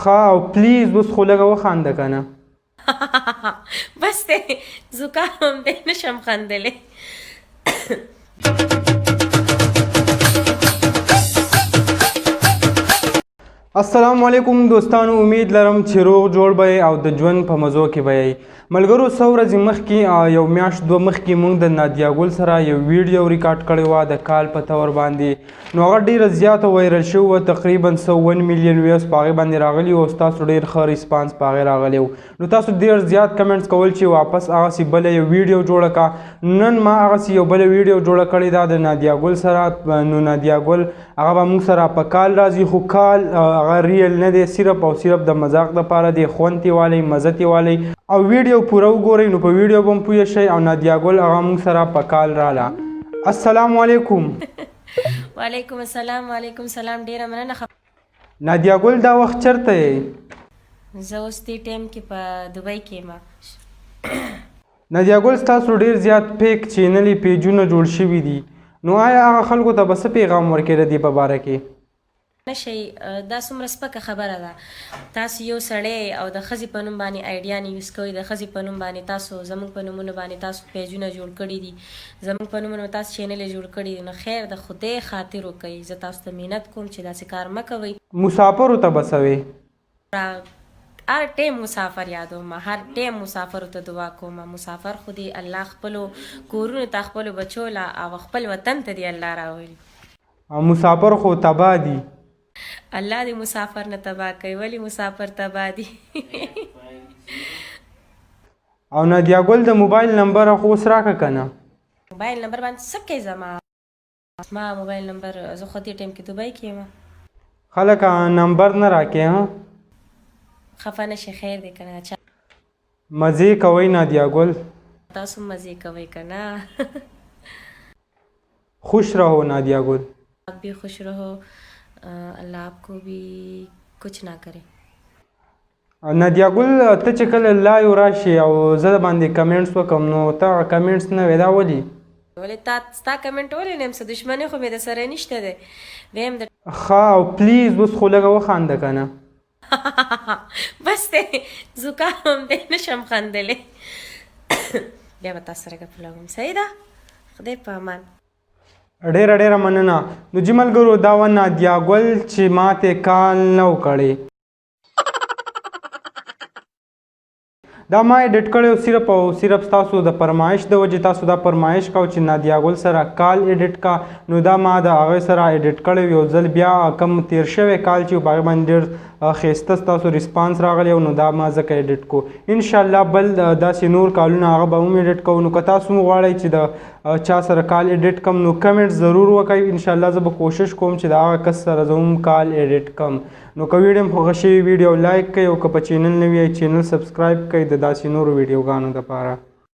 ښه او پلیز اوس خو لږه وخانده که نه بس دی زکام دی نشم خندلی السلام علیکم دوستانو، امید لرم چې روغ جوړ به او د ژوند په مزو کې به یې. ملګرو څو ورځې مخکې یو میاشت دوه مخکې موږ د نادیا ګل سره یو ویډیو ریکارډ کړی وه د کال په طور باندې، نو هغه ډېره زیاته وایرل شوې وه، تقریبا 101 میلیون ویوز په هغې باندې راغلي وو او ستاسو ډېر ښه ریسپانس په هغې راغلی و. نو تاسو ډېر زیات کمنټس کول چې واپس هغسې بله یو ویډیو جوړه کړه. نن ما هغسې یو بله ویډیو جوړه کړې ده د نادیا ګل سره. نو نادیا ګل هغه به موږ سره په کال راځي، خو کال هغه ریل نه دی، صرف او صرف د مذاق دپاره دی، خوند ترې والی، مزه ترې والی او ویډیو پوره وګورئ نو په ویډیو به هم پوه شئ. او نادیا ګل هغه موږ سره په کال راله. السلام علیکم. وعلیکم السلام. وعلیکم السلام. ډیره مننه. نادیا ګل دا وخت چېرته یې؟ زه اوس دې ټایم کې په دوبۍ کې یم. نادیا ګل ستاسو ډېر زیات فیک چینلې پیجونه جوړ شوي دي، نو آیا هغه خلکو ته به څه پیغام ورکړې د دې په باره کې؟ نشئ، دا څومره سپکه خبره ده. تاسو یو سړی او د ښځې په نوم باندې آیډیا نه یوز کوئ، د ښځې په نوم باندې تاسو زموږ په نومونو باندې تاسو پیجونه جوړ کړي دي، زموږ په نومونو تاسو چینلې جوړ کړي دي. نو خیر د خدای خاطر وکئ. زه تاسو ته منت کوم چې داسې کار مه کوئ. مسافرو ته به څه وې؟ هر ټیم مسافر یادوم، هر ټیم مسافرو ته دعا کوم. مسافر خو دې الله خپلو کورونو ته، خپلو بچو له او خپل وطن ته دې الله راولي. مسافر خو تباه دي. الله دې مسافر نه تباه کوي. ولې مسافر تباه دي؟ او نادیا ګل د موبایل نمبر خو اوس راکړه که نه؟ موبایل نمبر باندې څه کوې زما موبایل نمبر؟ زه خو دې ټایم کې دوبۍ کې یم. خلک نمبر نه راکې ها؟ خفه نشي، خیر دی که نه. مزې کوئ نادیا ګل؟ تاسو مزې کوئ که نه؟ خوش رہو نادیا گل. آپ بھی خوش رہو، اللہ آپ کو بھی کچھ نہ کرے. نادیا ګل ته چې کله لایو راشي او زه باندې کمنټس وکړم نو ته کمنټس نه وې، دا ولې؟ ولې ستا کمنټ ولې نه یم څه دښمني خو مې د سره نشته دی. ویم ښه او پلیز اوس خو لږه وخانده که نه بس دی زکام دی نشم خندلی بیا به تاسو سره ګپ لګوم. صحیح ده، خدای په امان. ډېره ډېره مننه. نو جي ملګرو دا وه نادیا ګل چې ماته کال نه و کړی. دا ما ایډیټ کړی و صرف او صرف ستاسو د فرمایش د وجې. تاسو دا فرمایش کو چې نادیا ګل سره کال ایډیټ کا، نو دا ما د هغې سره ایډیټ کړی یو ځل. بیا کم تیر شوی کال چې په هغې باندې ډېر ښایسته ستاسو ریسپانس راغلی و، نو دا ما ځکه ایډیټ کو. انشاءالله بل داسې نور کالونه هغه به هم ایډیټ کوو. نو که تاسو هم غواړئ چې د چا سره کال ایډیټ کم نو کمنټ ضرور وکړئ. انشاءالله زه به کوشش کوم چې د هغه کس سره زه هم کال ایډیټ کم. نو که ویډیو م خوښه شوي ویډیو لایک کړئ او که په چینل نه وي چینل سبسکرایب کړئ د داسې نورو ویډیوګانو دپاره.